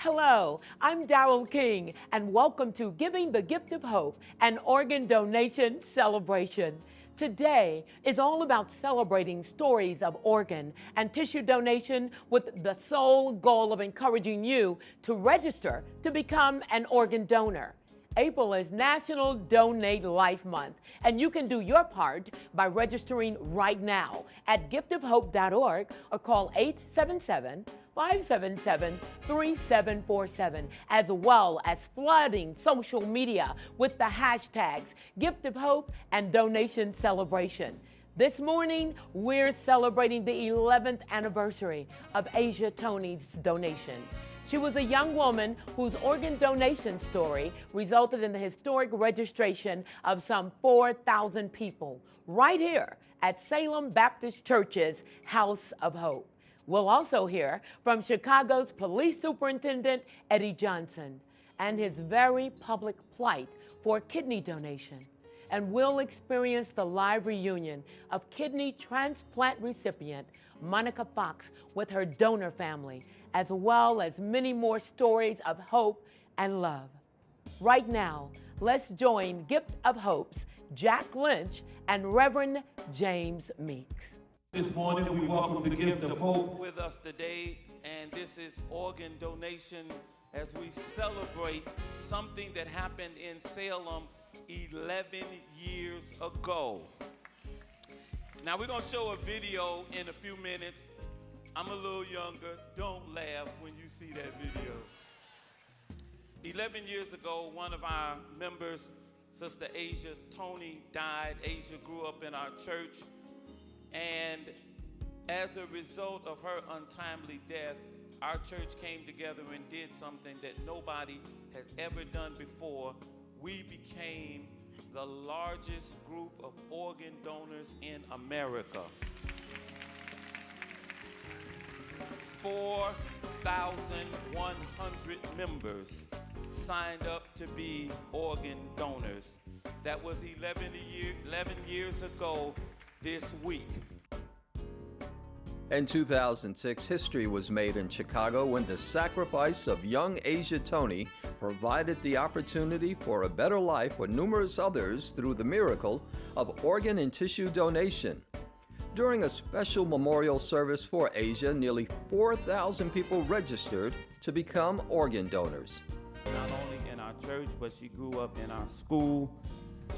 Hello, I'm Darrell King, and welcome to Giving the Gift of Hope, an organ donation celebration. Today is all about celebrating stories of organ and tissue donation with the sole goal of encouraging you to register to become an organ donor. April is National Donate Life Month, and you can do your part by registering right now at giftofhope.org or call 877-577-3747, as well as flooding social media with the hashtags Gift of Hope and Donation Celebration. This morning, we're celebrating the 11th anniversary of Asia Tony's donation. She was a young woman whose organ donation story resulted in the historic registration of some 4,000 people right here at Salem Baptist Church's House of Hope. We'll also hear from Chicago's Police Superintendent Eddie Johnson and his very public plight for kidney donation. And we'll experience the live reunion of kidney transplant recipient Monica Fox with her donor family, as well as many more stories of hope and love. Right now, let's join Gift of Hope's Jack Lynch and Reverend James Meeks. This morning we welcome the Gift of Hope with us today, and this is organ donation as we celebrate something that happened in Salem 11 years ago. Now we're going to show a video in a few minutes. I'm a little younger. Don't laugh when you see that video. 11 years ago, one of our members, Sister Asia Tony, died. Asia grew up in our church. And as a result of her untimely death, our church came together and did something that nobody had ever done before. We became the largest group of organ donors in America. 4,100 members signed up to be organ donors. That was 11 years ago this week. In 2006, history was made in Chicago when the sacrifice of young Asia Tony provided the opportunity for a better life for numerous others through the miracle of organ and tissue donation. During a special memorial service for Asia, nearly 4,000 people registered to become organ donors. Not only in our church, but she grew up in our school.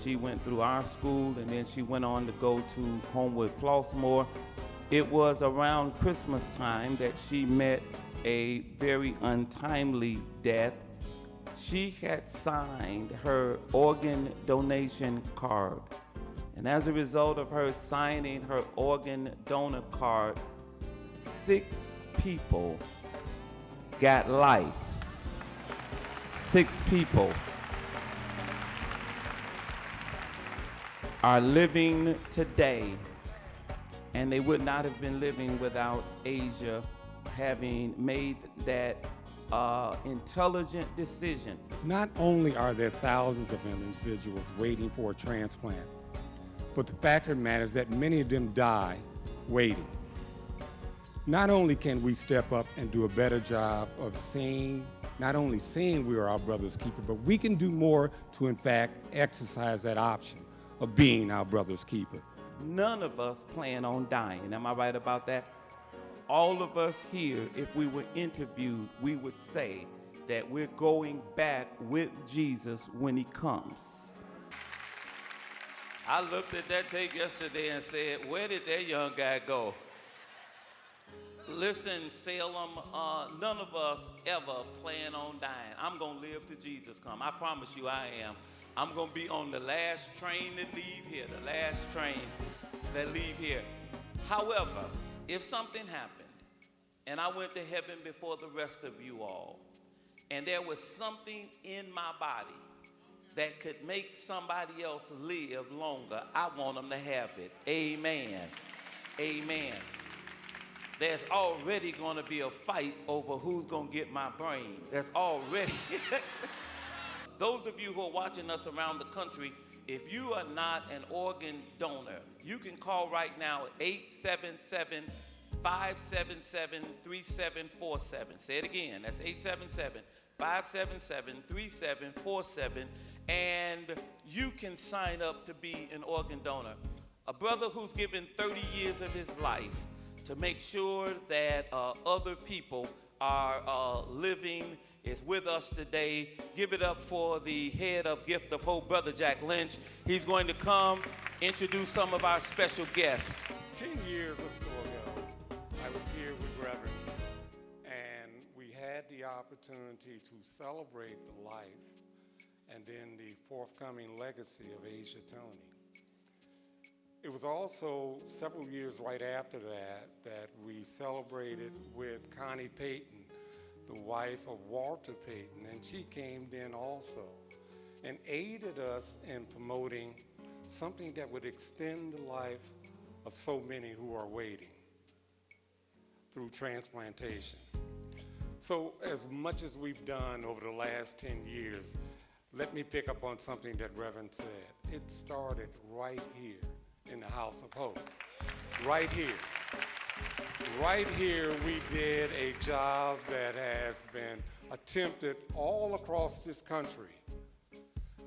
She went through our school, and then she went on to go to Homewood Flossmoor. It was around Christmas time that she met a very untimely death. She had signed her organ donation card. And as a result of her signing her organ donor card, 6 people got life. 6 people are living today, and they would not have been living without Asia having made that intelligent decision. Not only are there thousands of individuals waiting for a transplant, but the fact of the matter is that many of them die waiting. Not only can we step up and do a better job of not only saying we are our brother's keeper, but we can do more to in fact exercise that option of being our brother's keeper. None of us plan on dying. Am I right about that? All of us here, if we were interviewed, we would say that we're going back with Jesus when he comes. I looked at that tape yesterday and said, where did that young guy go? Listen, Salem, none of us ever plan on dying. I'm going to live till Jesus come. I promise you I am. I'm going to be on the last train that leave here, the last train that leave here. However, if something happened and I went to heaven before the rest of you all, and there was something in my body that could make somebody else live longer, I want them to have it. Amen. Amen. There's already going to be a fight over who's going to get my brain. There's already. Those of you who are watching us around the country, if you are not an organ donor, you can call right now at 877-577-3747. Say it again. That's 877-577-3747. And you can sign up to be an organ donor. A brother who's given 30 years of his life to make sure that other people are living is with us today. Give it up for the head of Gift of Hope, Brother Jack Lynch. He's going to come introduce some of our special guests. 10 years or so ago, I was here with Reverend, and we had the opportunity to celebrate the life and then the forthcoming legacy of Asia Tony. It was also several years right after that we celebrated with Connie Payton, the wife of Walter Payton, and she came then also and aided us in promoting something that would extend the life of so many who are waiting through transplantation. So as much as we've done over the last 10 years, let me pick up on something that Reverend said. It started right here in the House of Hope. Right here. Right here we did a job that has been attempted all across this country.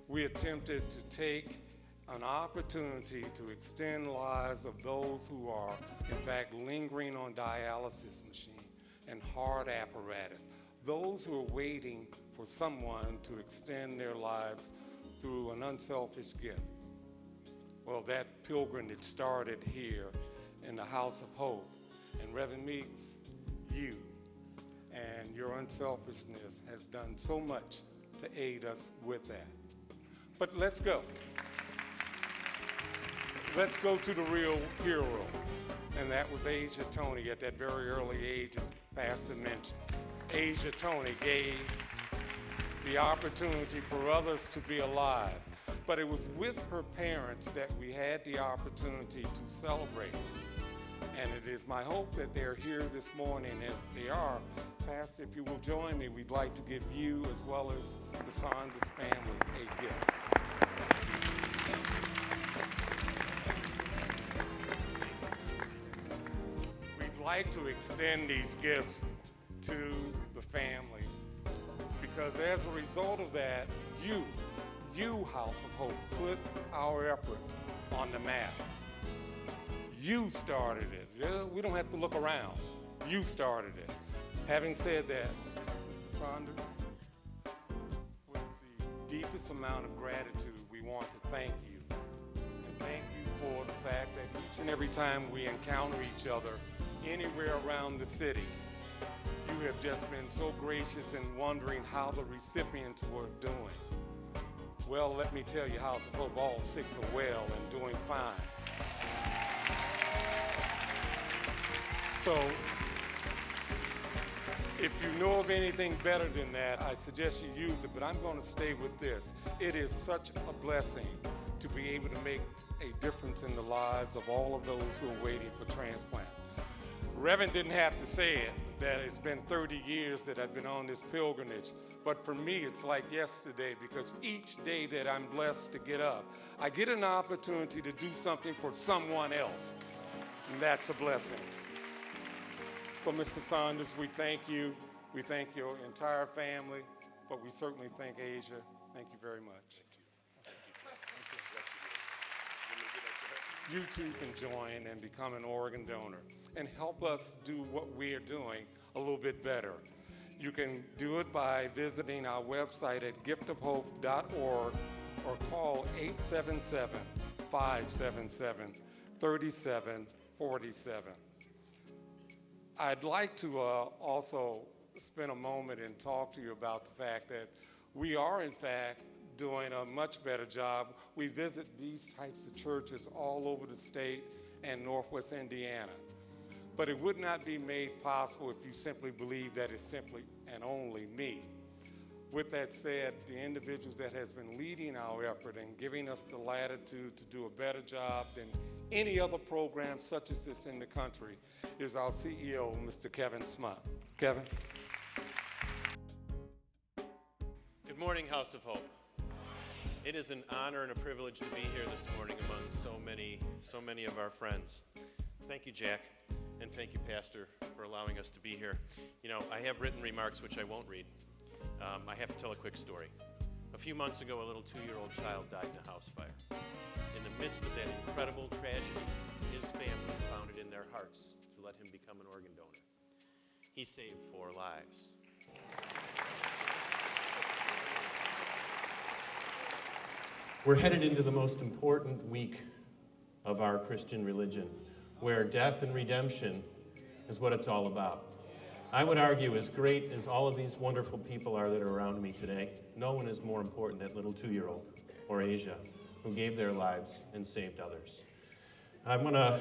We attempted to take an opportunity to extend lives of those who are, in fact, lingering on dialysis machine and heart apparatus, those who are waiting for someone to extend their lives through an unselfish gift. Well, that pilgrimage started here in the House of Hope. And Reverend Meeks, you and your unselfishness has done so much to aid us with that. But let's go. Let's go to the real hero. And that was Asia Tony at that very early age, as Pastor mentioned. Asia Tony gave the opportunity for others to be alive. But it was with her parents that we had the opportunity to celebrate. And it is my hope that they're here this morning. And if they are, Pastor, if you will join me, we'd like to give you as well as the Saunders family a gift. We'd like to extend these gifts to the family because as a result of that, you, House of Hope, put our effort on the map. You started it. We don't have to look around. You started it. Having said that, Mr. Saunders, with the deepest amount of gratitude, we want to thank you. And thank you for the fact that each and every time we encounter each other anywhere around the city, you have just been so gracious in wondering how the recipients were doing. Well, let me tell you, House of Hope, all 6 are well and doing fine. So, if you know of anything better than that, I suggest you use it, but I'm going to stay with this. It is such a blessing to be able to make a difference in the lives of all of those who are waiting for transplant. Reverend didn't have to say it, that it's been 30 years that I've been on this pilgrimage, but for me it's like yesterday because each day that I'm blessed to get up, I get an opportunity to do something for someone else, and that's a blessing. So, Mr. Saunders, we thank you. We thank your entire family, but we certainly thank Asia. Thank you very much. You too can join and become an organ donor and help us do what we are doing a little bit better. You can do it by visiting our website at giftofhope.org or call 877-577-3747. I'd like to also spend a moment and talk to you about the fact that we are, in fact, doing a much better job. We visit these types of churches all over the state and Northwest Indiana. But it would not be made possible if you simply believe that it's simply and only me. With that said, the individuals that has been leading our effort and giving us the latitude to do a better job than any other program such as this in the country is our CEO, Mr. Kevin Smunt. Kevin? Good morning, House of Hope. It is an honor and a privilege to be here this morning among so many of our friends. Thank you, Jack. And thank you, Pastor, for allowing us to be here. You know, I have written remarks which I won't read. I have to tell a quick story. A few months ago, a little 2-year-old child died in a house fire. In the midst of that incredible tragedy, his family found it in their hearts to let him become an organ donor. He saved 4 lives. We're headed into the most important week of our Christian religion, where death and redemption is what it's all about. I would argue, as great as all of these wonderful people are that are around me today, no one is more important than that little 2-year-old, or Asia, who gave their lives and saved others. I want to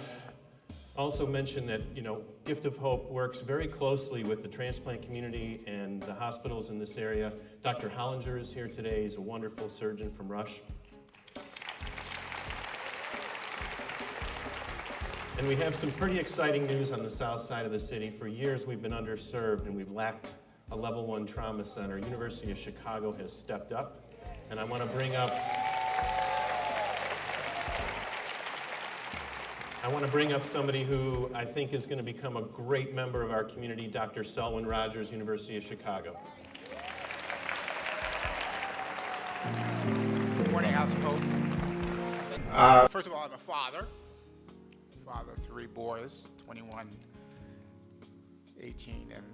also mention that, Gift of Hope works very closely with the transplant community and the hospitals in this area. Dr. Hollinger is here today. He's a wonderful surgeon from Rush. And we have some pretty exciting news on the south side of the city. For years, we've been underserved and we've lacked a level 1 trauma center. University of Chicago has stepped up, and I want to bring up somebody who I think is going to become a great member of our community, Dr. Selwyn Rogers, University of Chicago. Good morning, House of Hope. First of all, I'm a father of 3 boys, 21, 18, and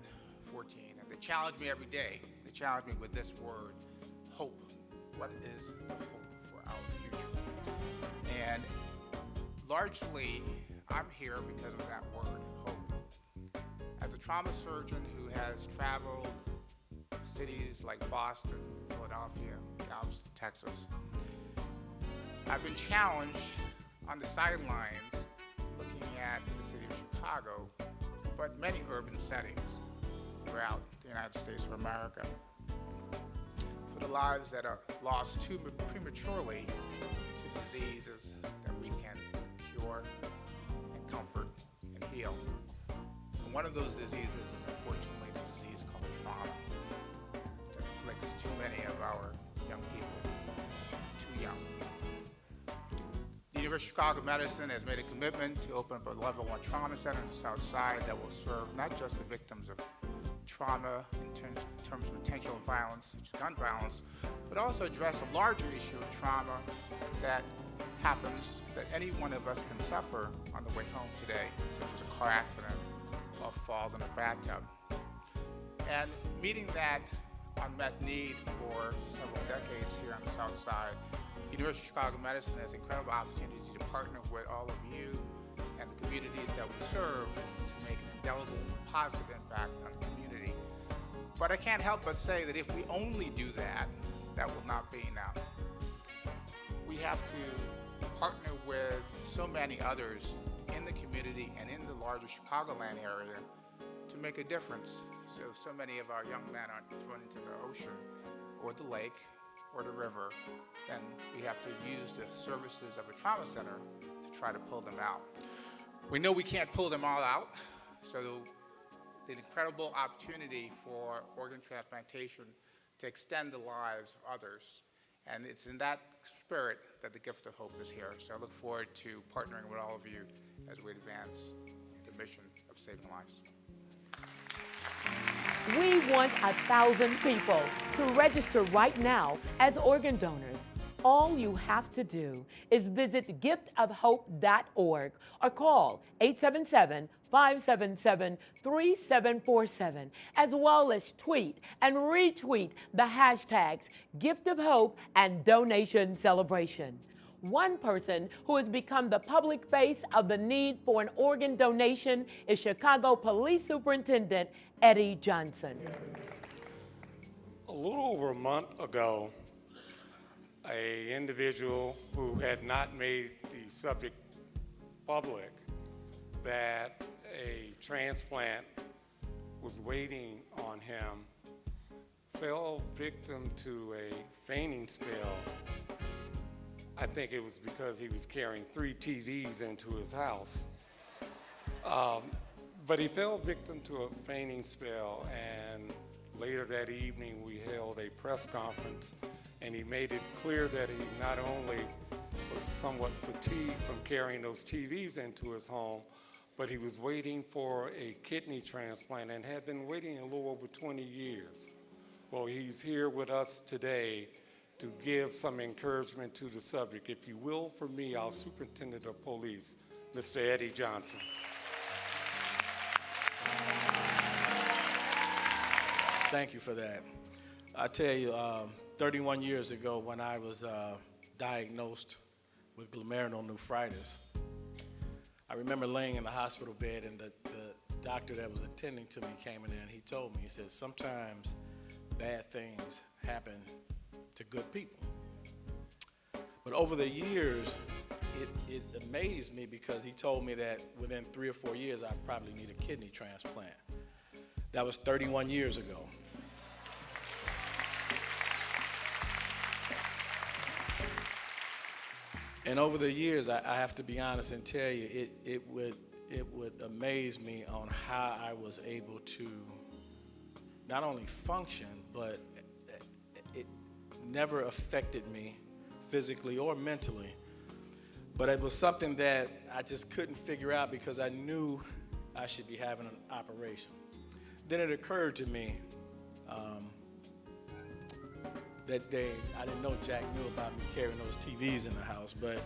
14. And they challenge me every day. They challenge me with this word, hope. What is the hope for our future? And largely, I'm here because of that word, hope. As a trauma surgeon who has traveled cities like Boston, Philadelphia, Galveston, Texas, I've been challenged on the sidelines looking at the city of Chicago, but many urban settings throughout the United States of America, for the lives that are lost too prematurely to diseases that we can cure and comfort and heal. And one of those diseases is unfortunately the disease called trauma that afflicts too many of our young people, too young. The University of Chicago Medicine has made a commitment to open up a level 1 trauma center in the South Side that will serve not just the victims of trauma in terms of potential violence, such as gun violence, but also address a larger issue of trauma that happens, that any one of us can suffer on the way home today, such as a car accident or fall in a bathtub. And meeting that unmet need for several decades here on the South Side, University of Chicago Medicine has incredible opportunity to partner with all of you and the communities that we serve to make an indelible, positive impact on the community. But I can't help but say that if we only do that, that will not be enough. We have to partner with so many others in the community and in the larger Chicagoland area to make a difference. So many of our young men aren't thrown into the ocean or the lake or the river, then we have to use the services of a trauma center to try to pull them out. We know we can't pull them all out, so the incredible opportunity for organ transplantation to extend the lives of others. And it's in that spirit that the Gift of Hope is here. So I look forward to partnering with all of you as we advance the mission of saving lives. We want 1,000 people to register right now as organ donors. All you have to do is visit giftofhope.org or call 877-577-3747, as well as tweet and retweet the hashtags Gift of Hope and Donation Celebration. One person who has become the public face of the need for an organ donation is Chicago Police Superintendent Eddie Johnson. A little over a month ago, an individual who had not made the subject public that a transplant was waiting on him fell victim to a fainting spell. I think it was because he was carrying 3 TVs into his house. But he fell victim to a fainting spell, and later that evening we held a press conference, and he made it clear that he not only was somewhat fatigued from carrying those TVs into his home, but he was waiting for a kidney transplant and had been waiting a little over 20 years. Well, he's here with us today to give some encouragement to the subject. If you will, for me, our Superintendent of Police, Mr. Eddie Johnson. Thank you for that. I tell you, 31 years ago when I was diagnosed with glomerulonephritis, I remember laying in the hospital bed, and the doctor that was attending to me came in there and he told me, he said, sometimes bad things happen to good people. But over the years, it amazed me because he told me that within 3 or 4 years, I'd probably need a kidney transplant. That was 31 years ago. And over the years, I have to be honest and tell you, it would amaze me on how I was able to not only function, but it never affected me physically or mentally. But it was something that I just couldn't figure out because I knew I should be having an operation. Then it occurred to me that day, I didn't know Jack knew about me carrying those TVs in the house, but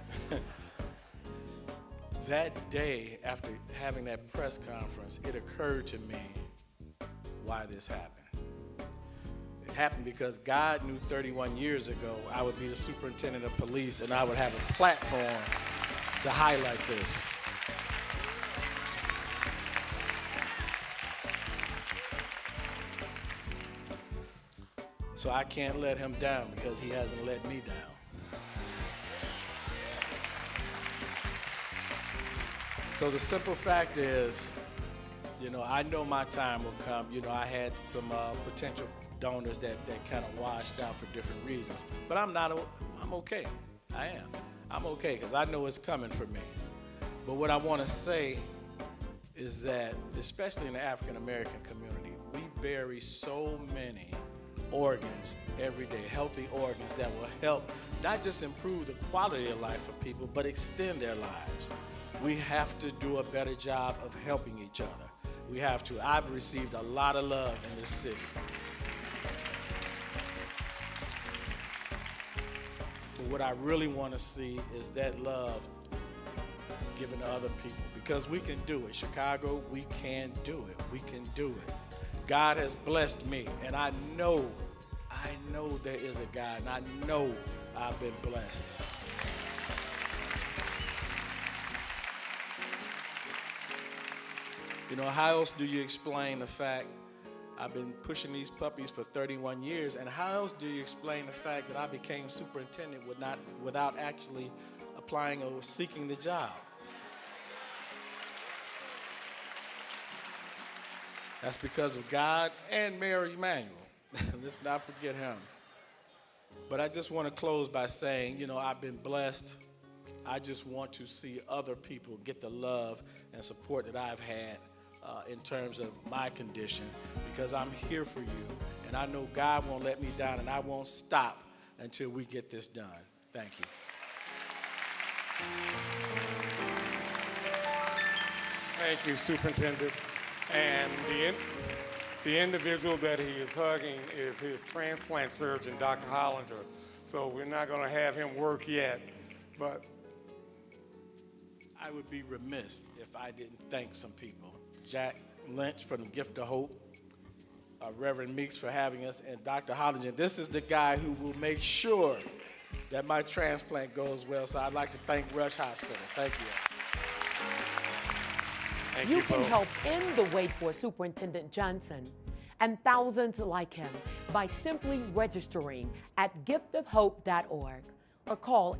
that day, after having that press conference, it occurred to me why this happened. It happened because God knew 31 years ago I would be the superintendent of police and I would have a platform to highlight this. So I can't let him down because he hasn't let me down. So the simple fact is, I know my time will come. I had some potential donors that kind of washed out for different reasons. But I'm okay. I am. I'm okay because I know it's coming for me. But what I want to say is that, especially in the African American community, we bury so many organs every day, healthy organs that will help not just improve the quality of life for people, but extend their lives. We have to do a better job of helping each other. We have to. I've received a lot of love in this city. But what I really want to see is that love given to other people, because we can do it. Chicago, we can do it. We can do it. God has blessed me, and I know there is a God, and I know I've been blessed. How else do you explain the fact I've been pushing these puppies for 31 years, and how else do you explain the fact that I became superintendent without actually applying or seeking the job? That's because of God and Mayor Emanuel. Let's not forget him. But I just want to close by saying, I've been blessed. I just want to see other people get the love and support that I've had in terms of my condition, because I'm here for you. And I know God won't let me down, and I won't stop until we get this done. Thank you. Thank you, Superintendent. And the individual that he is hugging is his transplant surgeon, Dr. Hollinger. So we're not going to have him work yet, but I would be remiss if I didn't thank some people. Jack Lynch from the Gift of Hope, Reverend Meeks for having us, and Dr. Hollinger. This is the guy who will make sure that my transplant goes well. So I'd like to thank Rush Hospital. Thank you. You can help end the wait for Superintendent Johnson and thousands like him by simply registering at giftofhope.org or call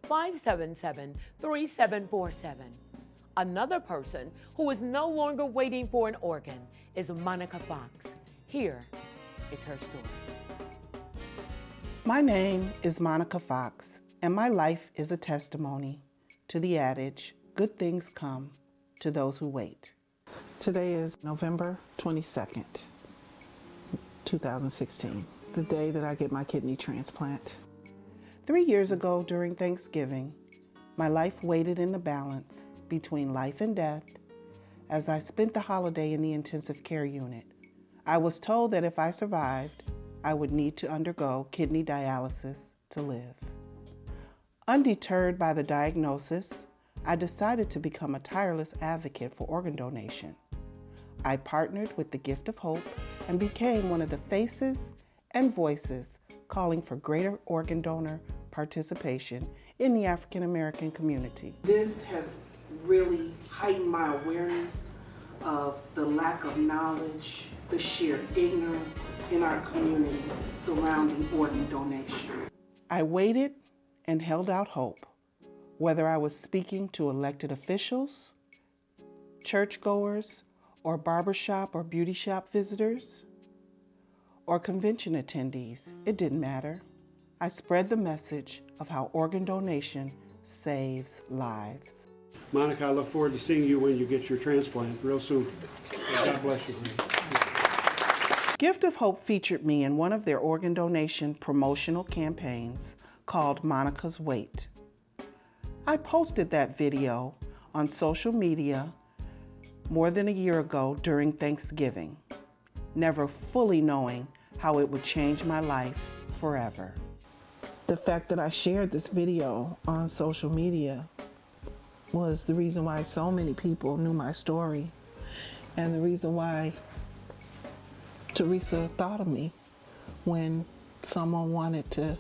877-577-3747. Another person who is no longer waiting for an organ is Monica Fox. Here is her story. My name is Monica Fox, and my life is a testimony to the adage, good things come to those who wait. Today is November 22nd, 2016, the day that I get my kidney transplant. 3 years ago during Thanksgiving, my life waited in the balance between life and death as I spent the holiday in the intensive care unit. I was told that if I survived, I would need to undergo kidney dialysis to live. Undeterred by the diagnosis, I decided to become a tireless advocate for organ donation. I partnered with the Gift of Hope and became one of the faces and voices calling for greater organ donor participation in the African American community. This has really heightened my awareness of the lack of knowledge, the sheer ignorance in our community surrounding organ donation. I waited and held out hope, whether I was speaking to elected officials, churchgoers, or barbershop or beauty shop visitors, or convention attendees. It didn't matter. I spread the message of how organ donation saves lives. Monica, I look forward to seeing you when you get your transplant real soon. God bless you. Gift of Hope featured me in one of their organ donation promotional campaigns called Monica's Wait. I posted that video on social media more than a year ago during Thanksgiving, never fully knowing how it would change my life forever. The fact that I shared this video on social media was the reason why so many people knew my story, and the reason why Teresa thought of me when someone wanted to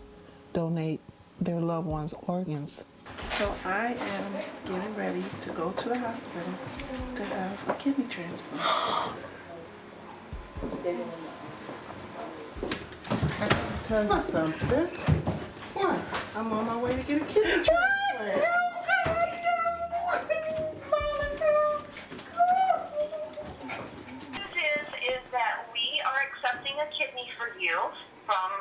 donate their loved one's organs. So I am getting ready to go to the hospital to have a kidney transplant. I can tell you something. What? I'm on my way to get a kidney transplant. Is that we are accepting a kidney for you from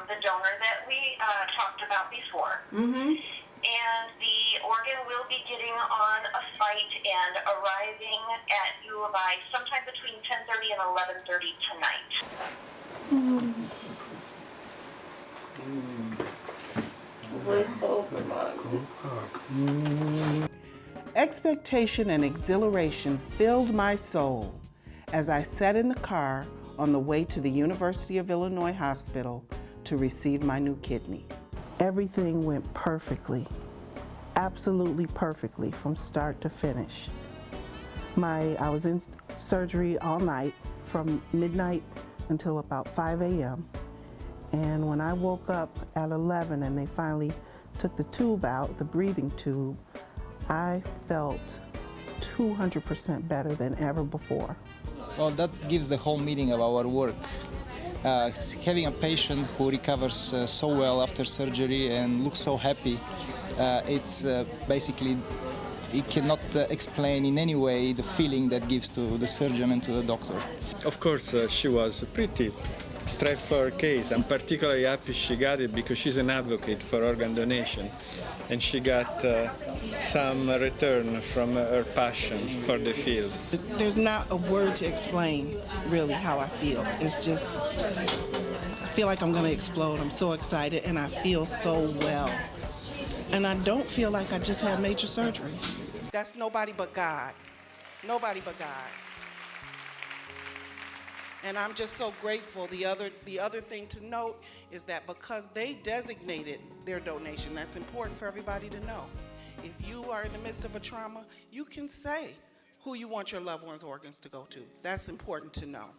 the donor that we talked about before. Mm-hmm. And the organ will be getting on a flight and arriving at U of I sometime between 10:30 and 11:30 tonight. Expectation and exhilaration filled my soul as I sat in the car on the way to the University of Illinois Hospital to receive my new kidney. Everything went perfectly, absolutely perfectly from start to finish. I was in surgery all night from midnight until about 5 a.m. And when I woke up at 11 and they finally took the tube out, the breathing tube, I felt 200% better than ever before. Well, that gives the whole meaning of our work. Having a patient who recovers so well after surgery and looks so happy, it's basically, it cannot explain in any way the feeling that gives to the surgeon and to the doctor. Of course, she was a pretty straightforward case. I'm particularly happy she got it because she's an advocate for organ donation, and she got some return from her passion for the field. There's not a word to explain really how I feel. It's just, I feel like I'm gonna explode. I'm so excited and I feel so well. And I don't feel like I just had major surgery. That's nobody but God. Nobody but God. And I'm just so grateful. The other thing to note is that because they designated their donation, that's important for everybody to know. If you are in the midst of a trauma, you can say who you want your loved one's organs to go to. That's important to know.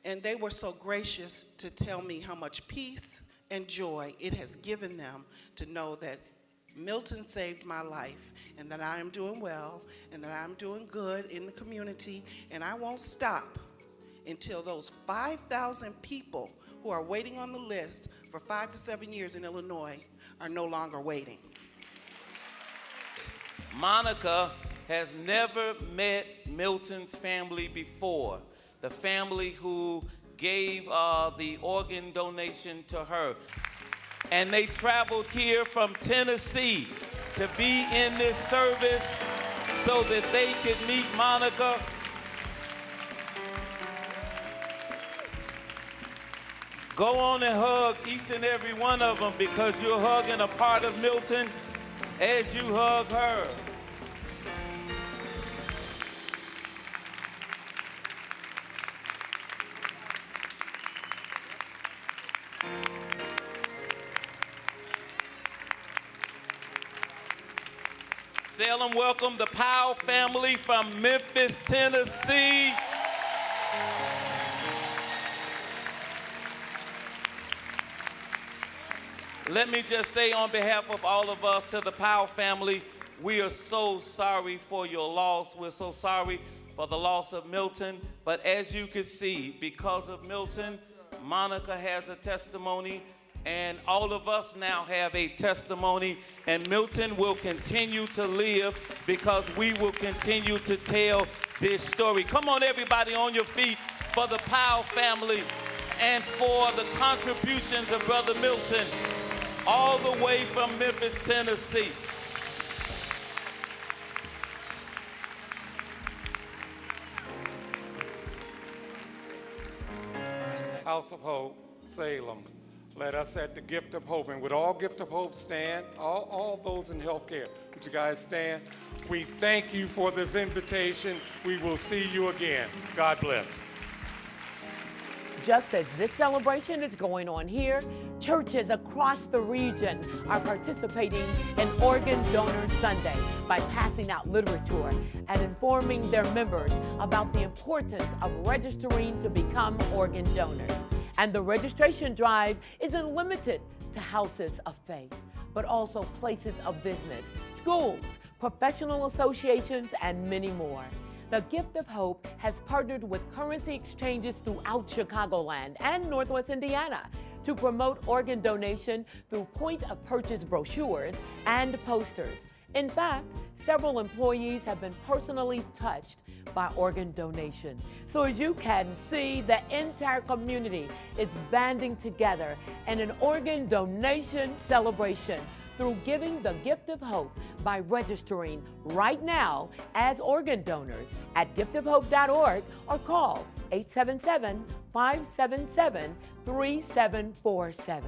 And they were so gracious to tell me how much peace and joy it has given them to know that Milton saved my life and that I am doing well and that I'm doing good in the community, and I won't stop until those 5,000 people who are waiting on the list for 5 to 7 years in Illinois are no longer waiting. Monica has never met Milton's family before, the family who gave the organ donation to her. And they traveled here from Tennessee to be in this service so that they could meet Monica. Go on and hug each and every one of them, because you're hugging a part of Milton as you hug her. Salem, welcome the Powell family from Memphis, Tennessee. Let me just say on behalf of all of us to the Powell family, we are so sorry for your loss. We're so sorry for the loss of Milton. But as you can see, because of Milton, Monica has a testimony, and all of us now have a testimony, and Milton will continue to live because we will continue to tell this story. Come on, everybody, on your feet for the Powell family and for the contributions of Brother Milton, all the way from Memphis, Tennessee. House of Hope, Salem, let us at the Gift of Hope, and would all Gift of Hope stand, all those in healthcare, would you guys stand? We thank you for this invitation. We will see you again. God bless. Just as this celebration is going on here, churches across the region are participating in Organ Donor Sunday by passing out literature and informing their members about the importance of registering to become organ donors. And the registration drive isn't limited to houses of faith, but also places of business, schools, professional associations, and many more. The Gift of Hope has partnered with currency exchanges throughout Chicagoland and Northwest Indiana to promote organ donation through point-of-purchase brochures and posters. In fact, several employees have been personally touched by organ donation. So as you can see, the entire community is banding together in an organ donation celebration through giving the Gift of Hope by registering right now as organ donors at giftofhope.org or call 877-577-3747.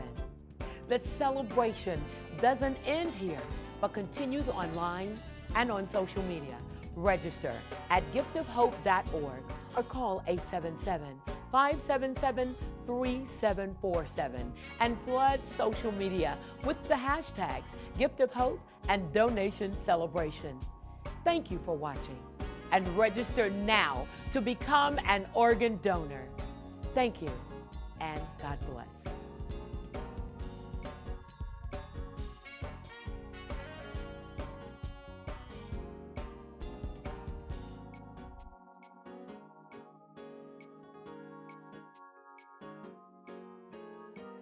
The celebration doesn't end here, but continues online and on social media. Register at giftofhope.org or call 877-577-3747 and flood social media with the hashtags Gift of Hope and Donation Celebration. Thank you for watching, and register now to become an organ donor. Thank you, and God bless.